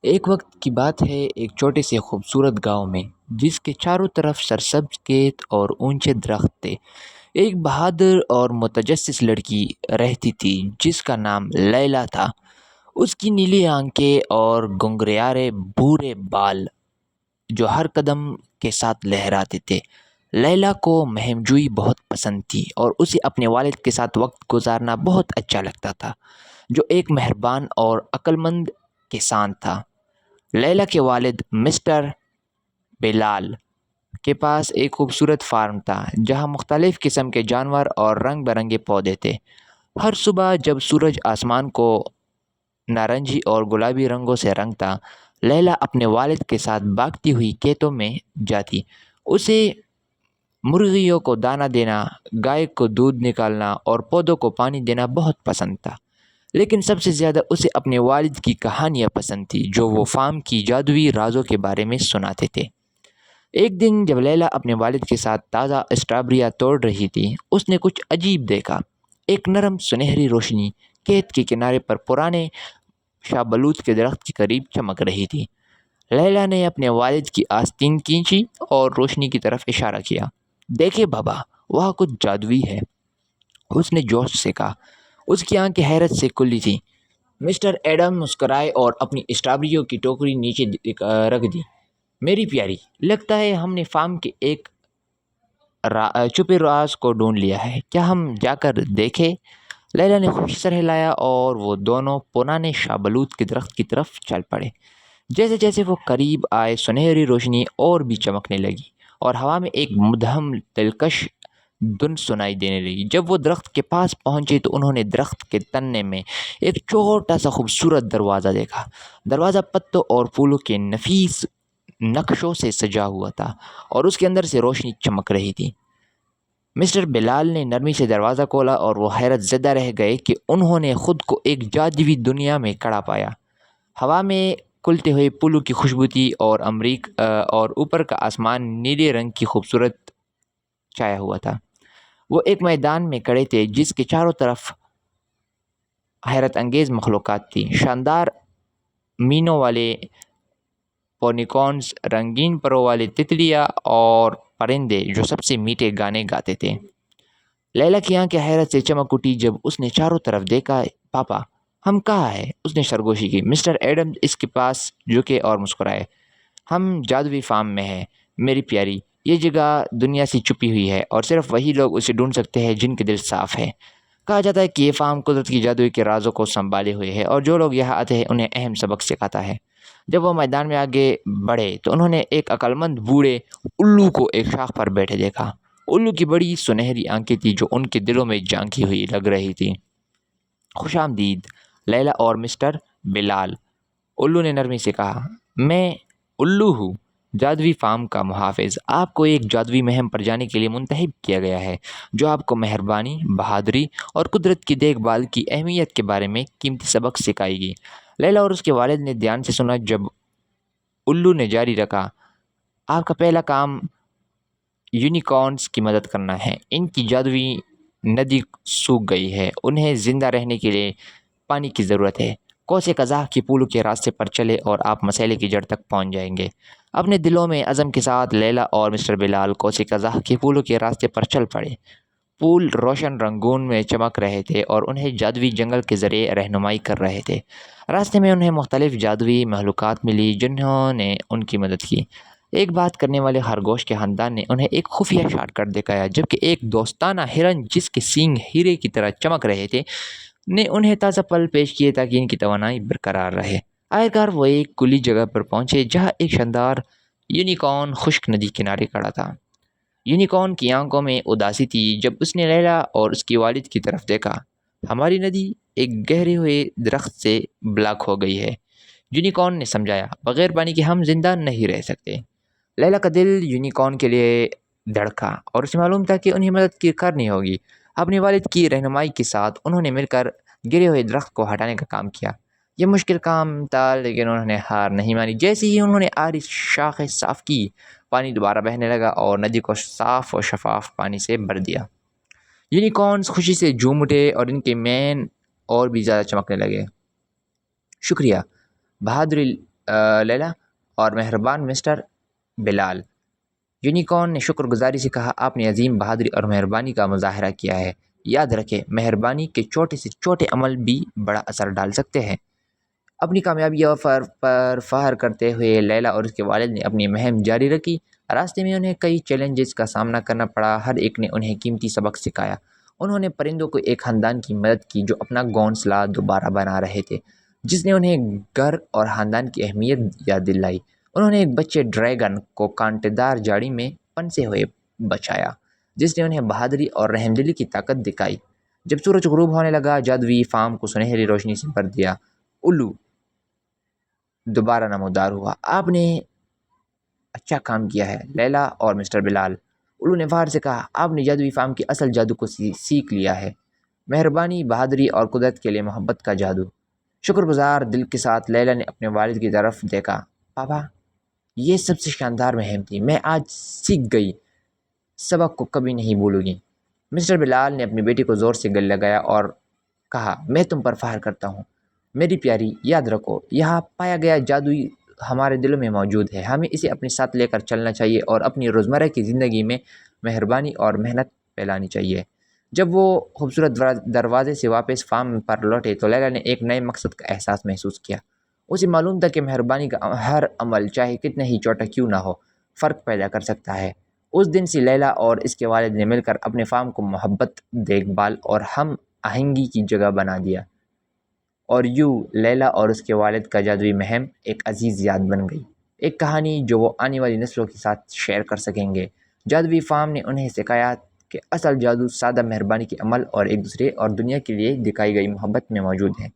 ایک وقت کی بات ہے، ایک چھوٹے سے خوبصورت گاؤں میں، جس کے چاروں طرف سرسبز کھیت اور اونچے درخت تھے، ایک بہادر اور متجسس لڑکی رہتی تھی جس کا نام لیلا تھا۔ اس کی نیلی آنکھیں اور گنگریارے بھورے بال جو ہر قدم کے ساتھ لہراتے تھے۔ لیلا کو مہم جوئی بہت پسند تھی اور اسے اپنے والد کے ساتھ وقت گزارنا بہت اچھا لگتا تھا، جو ایک مہربان اور عقلمند کسان تھا۔ لیلا کے والد مسٹر بلال کے پاس ایک خوبصورت فارم تھا جہاں مختلف قسم کے جانور اور رنگ برنگے پودے تھے۔ ہر صبح جب سورج آسمان کو نارنجی اور گلابی رنگوں سے رنگتا، لیلا اپنے والد کے ساتھ بھاگتی ہوئی کھیتوں میں جاتی۔ اسے مرغیوں کو دانہ دینا، گائے کو دودھ نکالنا اور پودوں کو پانی دینا بہت پسند تھا، لیکن سب سے زیادہ اسے اپنے والد کی کہانیاں پسند تھی جو وہ فارم کی جادوئی رازوں کے بارے میں سناتے تھے۔ ایک دن جب لیلا اپنے والد کے ساتھ تازہ اسٹرابریاں توڑ رہی تھی، اس نے کچھ عجیب دیکھا۔ ایک نرم سنہری روشنی کھیت کے کنارے پر پرانے شاہ بلوط کے درخت کے قریب چمک رہی تھی۔ لیلا نے اپنے والد کی آستین کھینچی اور روشنی کی طرف اشارہ کیا۔ دیکھے بابا، وہاں کچھ جادوئی ہے، اس نے جوش سے کہا۔ اس کی آنکھیں حیرت سے کھلی تھیں۔ مسٹر ایڈم مسکرائے اور اپنی اسٹرابریوں کی ٹوکری نیچے رکھ دی۔ میری پیاری، لگتا ہے ہم نے فارم کے ایک چھپے راز کو ڈھونڈ لیا ہے، کیا ہم جا کر دیکھیں؟ لیلا نے خوشی سر ہلایا اور وہ دونوں پرانے شاہ بلوط کے درخت کی طرف چل پڑے۔ جیسے جیسے وہ قریب آئے، سنہری روشنی اور بھی چمکنے لگی اور ہوا میں ایک مدھم دلکش دھن سنائی دینے لگی۔ جب وہ درخت کے پاس پہنچے تو انہوں نے درخت کے تنے میں ایک چھوٹا سا خوبصورت دروازہ دیکھا۔ دروازہ پتوں اور پھولوں کے نفیس نقشوں سے سجا ہوا تھا اور اس کے اندر سے روشنی چمک رہی تھی۔ مسٹر بلال نے نرمی سے دروازہ کھولا اور وہ حیرت زدہ رہ گئے کہ انہوں نے خود کو ایک جادوئی دنیا میں کھڑا پایا۔ ہوا میں کھلتے ہوئے پھولوں کی خوشبو تھی اور اور اوپر کا آسمان نیلے رنگ کی خوبصورت چھایا ہوا تھا۔ وہ ایک میدان میں کھڑے تھے جس کے چاروں طرف حیرت انگیز مخلوقات تھی۔ شاندار مینوں والے پونیکونز، رنگین پروں والے تتلیاں اور پرندے جو سب سے میٹھے گانے گاتے تھے۔ لیلا کی آنکھیں حیرت سے چمک اٹھی جب اس نے چاروں طرف دیکھا۔ پاپا، ہم کہاں ہیں؟ اس نے سرگوشی کی۔ مسٹر ایڈم اس کے پاس جھکے اور مسکرائے۔ ہم جادوئی فارم میں ہیں میری پیاری، یہ جگہ دنیا سے چھپی ہوئی ہے اور صرف وہی لوگ اسے ڈھونڈ سکتے ہیں جن کے دل صاف ہے۔ کہا جاتا ہے کہ یہ فارم قدرت کی جادوئی کے رازوں کو سنبھالے ہوئے ہے اور جو لوگ یہاں آتے ہیں انہیں اہم سبق سکھاتا ہے۔ جب وہ میدان میں آگے بڑھے تو انہوں نے ایک عقلمند بوڑھے الو کو ایک شاخ پر بیٹھے دیکھا۔ الو کی بڑی سنہری آنکھیں تھیں جو ان کے دلوں میں جھانکی ہوئی لگ رہی تھی۔ خوش آمدید لیلا اور مسٹر بلال، الو نے نرمی سے کہا۔ میں الو ہوں، جادوئی فارم کا محافظ۔ آپ کو ایک جادوئی مہم پر جانے کے لیے منتخب کیا گیا ہے جو آپ کو مہربانی، بہادری اور قدرت کی دیکھ بھال کی اہمیت کے بارے میں قیمتی سبق سکھائے گی۔ لیلا اور اس کے والد نے دھیان سے سنا جب الو نے جاری رکھا۔ آپ کا پہلا کام یونیکارنز کی مدد کرنا ہے۔ ان کی جادوئی ندی سوکھ گئی ہے، انہیں زندہ رہنے کے لیے پانی کی ضرورت ہے۔ کوسے قزح کے پھولوں کے راستے پر چلے اور آپ مسئلے کی جڑ تک پہنچ جائیں گے۔ اپنے دلوں میں عزم کے ساتھ لیلا اور مسٹر بلال کوسے قزح کے پھولوں کے راستے پر چل پڑے۔ پھول روشن رنگون میں چمک رہے تھے اور انہیں جادوئی جنگل کے ذریعے رہنمائی کر رہے تھے۔ راستے میں انہیں مختلف جادوئی مخلوقات ملی جنہوں نے ان کی مدد کی۔ ایک بات کرنے والے خرگوش کے خاندان نے انہیں ایک خفیہ شارٹ کٹ دکھایا، جبکہ ایک دوستانہ ہرن جس کے سینگ ہیرے کی طرح چمک رہے تھے نے انہیں تازہ پھل پیش کیے تاکہ ان کی توانائی برقرار رہے۔ آخرکار وہ ایک کھلی جگہ پر پہنچے جہاں ایک شاندار یونیکارن خشک ندی کنارے کھڑا تھا۔ یونیکارن کی آنکھوں میں اداسی تھی جب اس نے لیلا اور اس کی والد کی طرف دیکھا۔ ہماری ندی ایک گہرے ہوئے درخت سے بلاک ہو گئی ہے، یونیکارن نے سمجھایا۔ بغیر پانی کے ہم زندہ نہیں رہ سکتے۔ لیلا کا دل یونیکارن کے لیے دھڑکا اور اسے معلوم تھا کہ انہیں مدد کرنی ہوگی۔ اپنے والد کی رہنمائی کے ساتھ انہوں نے مل کر گرے ہوئے درخت کو ہٹانے کا کام کیا۔ یہ مشکل کام تھا لیکن انہوں نے ہار نہیں مانی۔ جیسے ہی انہوں نے آڑی شاخیں صاف کی، پانی دوبارہ بہنے لگا اور ندی کو صاف و شفاف پانی سے بھر دیا۔ یونیکارنز خوشی سے جھوم اٹھے اور ان کے مین اور بھی زیادہ چمکنے لگے۔ شکریہ، بہادری لیلا اور مہربان مسٹر بلال۔ یونیکارن نے شکر گزاری سے کہا، آپ نے عظیم بہادری اور مہربانی کا مظاہرہ کیا ہے۔ یاد رکھیں، مہربانی کے چھوٹے سے چھوٹے عمل بھی بڑا اثر ڈال سکتے ہیں۔ اپنی کامیابیوں پر فخر کرتے ہوئے لیلا اور اس کے والد نے اپنی مہم جاری رکھی۔ راستے میں انہیں کئی چیلنجز کا سامنا کرنا پڑا، ہر ایک نے انہیں قیمتی سبق سکھایا۔ انہوں نے پرندوں کو ایک خاندان کی مدد کی جو اپنا گھونسلہ دوبارہ بنا رہے تھے، جس نے انہیں گھر اور خاندان کی اہمیت یاد دلائی۔ انہوں نے ایک بچے ڈریگن کو کانٹے دار جھاڑی میں پھنسے ہوئے بچایا، جس نے انہیں بہادری اور رحمدلی کی طاقت دکھائی۔ جب سورج غروب ہونے لگا، جادوئی فارم کو سنہری روشنی سے بھر دیا۔ الو دوبارہ نمودار ہوا۔ آپ نے اچھا کام کیا ہے لیلا اور مسٹر بلال، الو نے فخر سے کہا۔ آپ نے جادوئی فارم کے اصل جادو کو سیکھ لیا ہے، مہربانی، بہادری اور قدرت کے لیے محبت کا جادو۔ شکر گزار دل کے ساتھ لیلا نے اپنے والد کی طرف دیکھا۔ پاپا، یہ سب سے شاندار مہم تھی، میں آج سیکھ گئی، سبق کو کبھی نہیں بھولوں گی۔ مسٹر بلال نے اپنی بیٹی کو زور سے گلے لگایا اور کہا، میں تم پر فخر کرتا ہوں میری پیاری۔ یاد رکھو، یہاں پایا گیا جادوئی ہمارے دلوں میں موجود ہے، ہمیں اسے اپنے ساتھ لے کر چلنا چاہیے اور اپنی روزمرہ کی زندگی میں مہربانی اور محنت پھیلانی چاہیے۔ جب وہ خوبصورت دروازے سے واپس فارم پر لوٹے تو لیلا نے ایک نئے مقصد کا احساس محسوس کیا۔ اسے معلوم تھا کہ مہربانی کا ہر عمل، چاہے کتنا ہی چھوٹا کیوں نہ ہو، فرق پیدا کر سکتا ہے۔ اس دن سے لیلا اور اس کے والد نے مل کر اپنے فارم کو محبت، دیکھ بھال اور ہم آہنگی کی جگہ بنا دیا، اور یوں لیلا اور اس کے والد کا جادوئی مہم ایک عزیز یاد بن گئی، ایک کہانی جو وہ آنے والی نسلوں کے ساتھ شیئر کر سکیں گے۔ جادوئی فارم نے انہیں سکھایا کہ اصل جادو سادہ مہربانی کے عمل اور ایک دوسرے اور دنیا کے لیے دکھائی گئی محبت میں موجود ہے۔